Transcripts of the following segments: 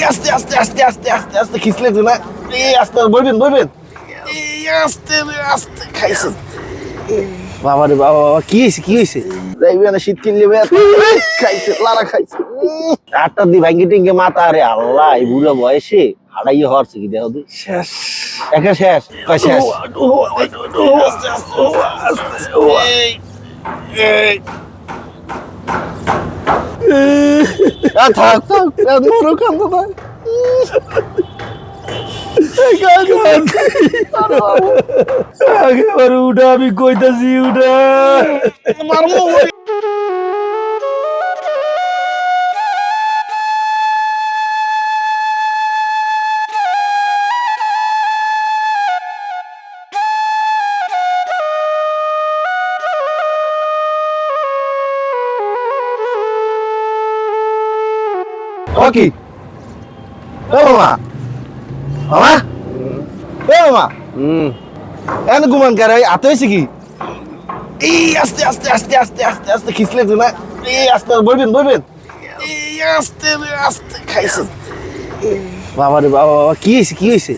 আস্তে আস্তে আস্তে আস্তে আস্তে আস্তে খিসলে তো না আস্তে বইবেন বইবেন আস্তে আস্তে খাইছে বাবা রে বাবা কি হয়েছে যাইবে না শীত কিনলে খাইছে লারা খাইছে আটটা দি ভাঙ্গি টিঙ্গে মাথা আরে আল্লাহ এই বুড়ো বয়সে হারাইয়ে হরছে কি দেখো শেষ একা শেষ কয় শেষ থাক থাক মরো কান্দ না উঠা আমি কইতাছি উঠা কি মামা মামা এ মামা এন গুমান করে আতে হয়েছে কি এই আস্তে আস্তে আস্তে আস্তে আস্তে আস্তে খিসলে তো না এই আস্তে বইবেন বইবেন এই আস্তে আস্তে খাইছে বাবা রে বাবা কি হয়েছে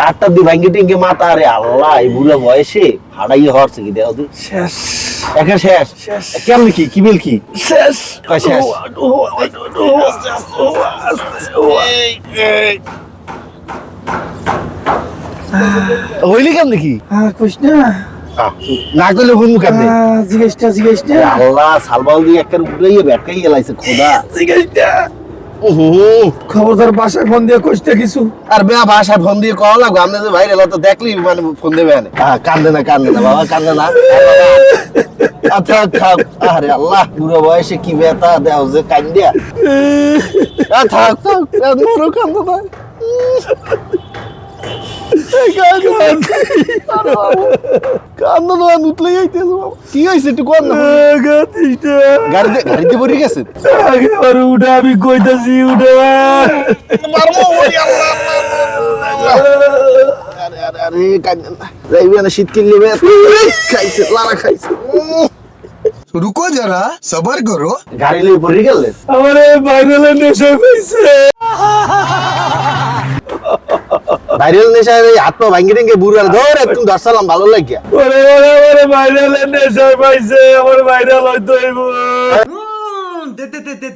আটটা দি ভাঙ্গি টিঙ্গে মাথা আরে আল্লাহ এই বুড়ো বয়সে হারাইয়ে হরছে কি দেখো শেষ একা শেষ কেমন কি বিল কি শেষ কয় শেষ হইলি কেমন কি কৃষ্ণ না করলে হুন কেমন জিজ্ঞেসটা আল্লাহ সালবাল দিয়ে একটা উড়াইয়ে ব্যাটকাই গেলাইছে খোদা জিজ্ঞেসটা খবরদার বাসায় ফোন দিয়ে কইতে কিছু আর বেয়া বাসায় ফোন দিয়ে কল লাগবে আপনি যে ভাইরাল তো দেখলি মানে ফোন দেবে না কান্দে না বাবা কান্দে না আচ্ছা থাক আরে আল্লাহ পুরো বয়সে কি ব্যথা দেও যে কান্দিয়া থাক মরো কান্দে না কি হয়েছে একটু কর না গাড়িতে পড়ে গেছে উঠা আমি কইতাছি উঠা শীত কিনলে খাইছে লারা খাইছে रुको जरा सबर करो গাড়ি লিয়ে পড়ে গেলেন আমারে ভাইরালের নেশা হইছে ভাইরাল নেশা এই হাত পা ভাঙ্গি টিঙ্গে বুড়াল ধরে তুমি দর্শালাম ভালো লাগিয়া ওরে ভাইরালের নেশা পাইছে আমার ভাইরাল হইতো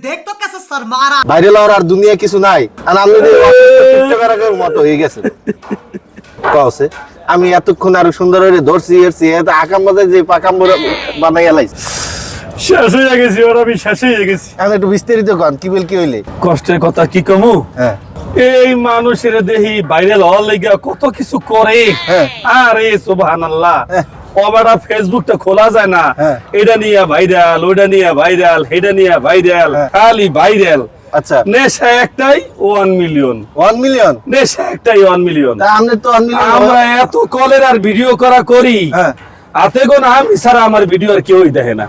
দেখ তো কেসে শর্মারা ভাইরাল আর দুনিয়া কিছু নাই আর আমি টিকটকারের মতো হয়ে গেছে কওছে আমি এতক্ষণ আরো সুন্দর করে ধরছি এত আকাম বাজায় যে পাকাম বানাইয়া লাইছি শেষ হয়ে গেছি ওর আমি শেষ হয়ে গেছি আমি একটু বিস্তারিত কন কি বল কি হইলে কষ্টের কথা কি কমু হ্যাঁ এই মানুষের দেহি ভাইরাল হওয়ার লাগা কত কিছু করে আরে সুবহানাল্লাহ ওবারা ফেসবুকটা খোলা যায় না এটা নিয়ে ভাইরাল ওটা নিয়ে ভাইরাল হেডা নিয়ে ভাইরাল খালি ভাইরাল আচ্ছা নেশা একটাই 1 মিলিয়ন নেশা একটাই 1 মিলিয়ন আমরা তো 1 মিলিয়ন আমরা এত কলের আর ভিডিও করি আতে কোন আমি সারা আমার ভিডিও আর কেউই দেখে না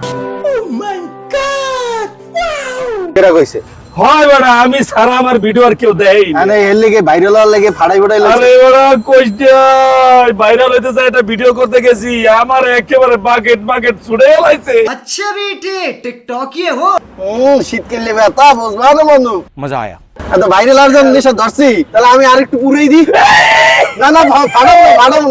কেরা কইছে হয় বড়া আমি সারা আমার ভিডিও আর কেউ দেই না আরে এর লাগি ভাইরাল হওয়ার লাগি ফাড়াই ফাড়াই লাগছে আরে বড়া কইটা ভাইরাল হইতে যায় এটা ভিডিও করতে গেছি আমার একেবারে বাকেট ছুড়ে লাইছে আচ্ছা বেটে টিকটকিয়ে হো শীত কিনলে ব্যথা বুঝবা না বন্ধু মজা আয়া এত ভাইরাল আর যখন নেশা ধরছি তাহলে আমি আরেকটু পুরাই দিই না ফাড়াম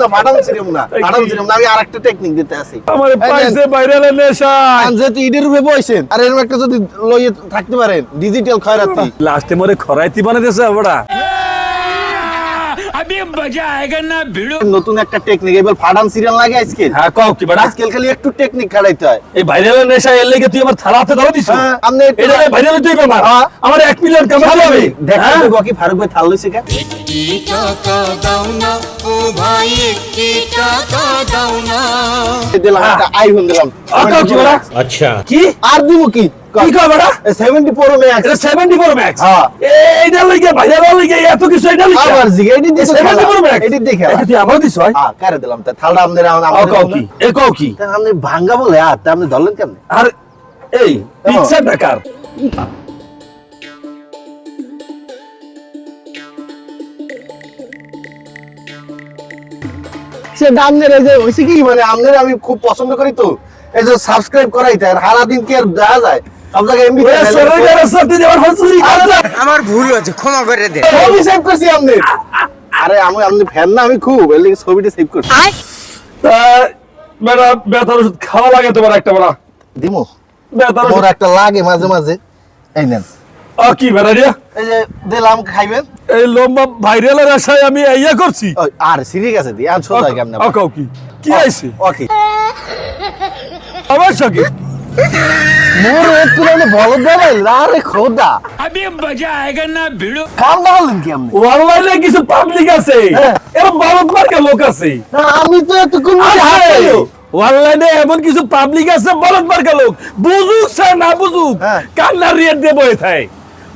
না আমি আরেকটা টেকনিক দিতে আসি আমার পাইছে ভাইরালের নেশা যেহেতু ইডের রূপে বইছেন আর এরকম একটা যদি লইয়ে থাকতে পারেন ডিজিটাল খয়রাতি লাস্টে মরে খরাইতি বানাইতেছে বড়া নতুন একটা টেকনিক এবার ফাড়ান সিরিয়াল লাগে আজকে হ্যাঁ কও কি বড়া আজকাল খালি একটু টেকনিক খাড়াইতে হয় এই ভাইরালের নেশা এর লাগি তুই আমার থালাতে ধরে দিছ আপনি এটা ভাইরাল তুই বাবা আমার 1 মিলিয়ন কামাই হবে দেখেন তো বাকি ফারুক ভাই থাল লইছে কে টাকা দাও না ও ভাই কি টাকা দাও না দিলাম একটা আইফোন দিলাম কও কি বড়া আচ্ছা কি আর দিব কি কি কও বড়া 74 প্রো ম্যাক্স এটা 74 ম্যাক্স হ্যাঁ এইটা লাগি ভাইরাল লাগি এত কিছু এটা লাগি আবার জিগে এডি দিছে 74 ম্যাক্স এডি দেখে এটা তুই আমার দিছ হয় হ্যাঁ কারে দিলাম তা থালটা আমাদের কও কি এ কও কি তা আপনি ভাঙ্গা বলে আর তা আপনি ধরলেন কেন আর এই পিকচার ঢাকার সে দামনের এই যে হইছে কি মানে আমনের আমি খুব পছন্দ করি তো এই যে সাবস্ক্রাইব করাইতে আর সারা দিন কি আর দেয়া যায় সব জায়গায় এমবি আমার ভুল হয়েছে, ক্ষমা করে দে। ছবি সেভ করছি আপনি। আরে আমি আপনি ফ্যান না, আমি খুব এর লাগি ছবিটা সেভ করছি। বেটা ব্যথার ওষুধ খাওয়া লাগে তোমার একটা বড় দিমু ব্যথার মোর ওষুধ একটা লাগে মাঝে মাঝে, এই নেন। কি বেটা রে এই যে দিলাম, খাইবেন। এই লম্বা ভাইরালের আশায় আমি ইয়া করছি ওই, আর সিরিক আছে দি আর সোজা কেমনে কাউ কি কি আইছে ওকে অবশ্য কি মোর একটু মানে বলদ বাবাই আরে খোদা अभी मजा आएगा ना भिड़ो। কাম বলেন কি আপনি? অনলাইনে কিছু পাবলিক আছে হ্যাঁ। এরকম বলদ মার্কা লোক আছে না, আমি তো এতক্ষণ অনলাইনে এমন কিছু পাবলিক আছে বলদ মার্কা লোক, বুঝুক সে না বুঝুক হ্যাঁ। কান্নার রেট দিয়ে বয়ে থাকে,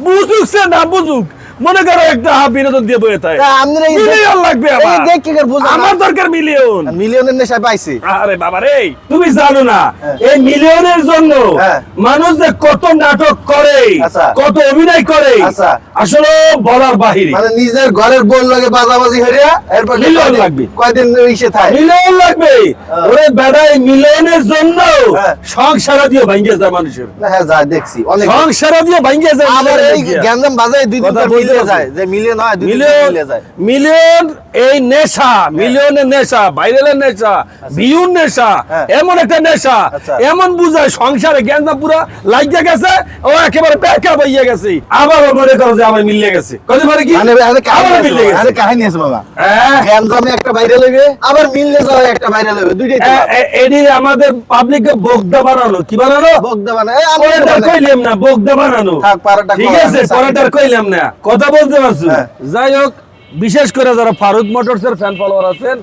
বুঝুক সে না বুঝুক মনে করো একটা বিনোদন দিয়ে বয়ে থাকে। আপনারা এই মিলিয়ন লাগবে আমার, দেখ কি করে বুঝান আমার দরকার মিলিয়ন। মিলিয়নের নেশায় পাইছি। আরে বাবা রে, তুমি জানো না হ্যাঁ। এই মিলিয়নের জন্য হ্যাঁ। মানুষ যে কত নাটক করে, আচ্ছা। কত অভিনয় করে, আচ্ছা। আসলে বলার বাহিরে। মানে নিজের ঘরের বোন লাগে বাজাবাজি হরিয়া এরপর মিলিয়ন লাগবে। কয়দিন ইসে থাকে। মিলিয়ন লাগবে। ওরে বেড়াই মিলিয়নের জন্য হ্যাঁ। সংসার দিয়ে ভাঙ্গে যায় মানুষের, না, হ্যাঁ যা দেখছি অনেক। সংসার দিয়ে ভাঙ্গে যায়। আবার এই মিলিয়নের দিয়া। গ্যাঞ্জাম বাজায় দুই দিন কথা পর বলতে মিলিয়ে হবে। যায়, যে মিলিয়ন হয় দুই দিন পর মিলিয়ন মিলিয়ে যায়। মিলিয়ন এই নেশা, মিলিয়নের নেশা, ভাইরালের নেশা, ভিউর নেশা, হ্যাঁ। এমন একটা নেশা, আচ্ছা। এমন বুঝায় সংসারে গ্যাঞ্জাম পুরা লাগিয়ে গেছে, ও একেবারে পেকা বইয়ে গেছে, আবার ও মনে করো যে আমার মিলিয়ে গেছে। কত পারে কি মানে আরে কাহিনী আবার আছে মিলিয়ে বাবা, গেছে। আরে কাহিনী আছে বাবা। হ্যাঁ। গ্যাঞ্জামে একটা বাইরে লইবে, আবার মিললে যায় একটা বাইরে লইবে, দুইটাই তো এটি আমাদের পাবলিককে বোগদা বানানো, কি বানানো? বকদা মানে এই আমি পরেরটা মানে- কইলাম না, বোগদা বানানো। থাক, পারাটা ঠিক করা, আছে, আমি পরেরটা কইলাম না, কথা বলতে পারছো? হ্যাঁ। যাই হোক, বিশেষ করে যারা ফারুক মোটরসের ফ্যান ফলোয়ার আছেন,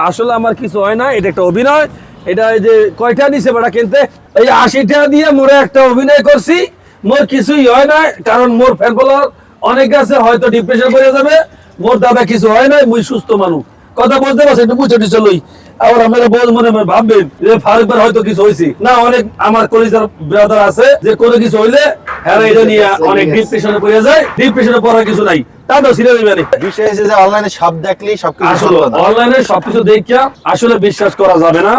আসলে আমার কিছু হয় না, এটা একটা অভিনয়। এটা এই যে কয়টা নিছে বেটা কিনতে, এই 80 টাকা দিয়ে মোরে একটা অভিনয় করছি, মোর কিছুই হয় না, কারণ মোর ফ্যান ফলোয়ার অনেক আছে, হয়তো ডিপ্রেশন পড়ে যাবে। মোর দাদা কিছু হয় না, মুই সুস্থ মানুষ, কথা বলতে পারছি, একটু মুছে টুছে লই। আবার আপনারা বল মনে মনে ভাববেন যে ফারুক ভাই হয়তো কিছু হয়েছে না, অনেক আমার কলিজার ব্রাদার আছে যে কোনো কিছু হইলে হ্যাঁ এটা নিয়ে অনেক ডিপ্রেশনে পড়ে যায়, ডিপ্রেশনে পড়ার কিছু নাই, তাও সিরিয়াস হইবে। বিষয় হচ্ছে যে অনলাইনে সব দেখলেই সবকিছু আসলে সত্য না। অনলাইনে সবকিছু দেখিয়া আসলে বিশ্বাস করা যাবে না,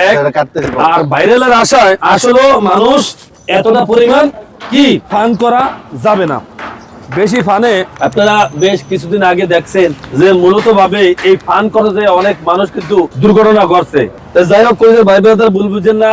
এক। সেটা কাটতেছে বল। আর ভাইরালের আশায় আসলে মানুষ এতটা পরিমাণ কি ফান করা যাবে না। বেশি ফানে আপনারা বেশ কিছুদিন আগে দেখছেন যে মূলত ভাবে এই ফান করে যে অনেক মানুষ কিন্তু দুর্ঘটনা ঘটছে। তো যাই হোক, ভাই ব্রাদার ভুল বুঝেন না।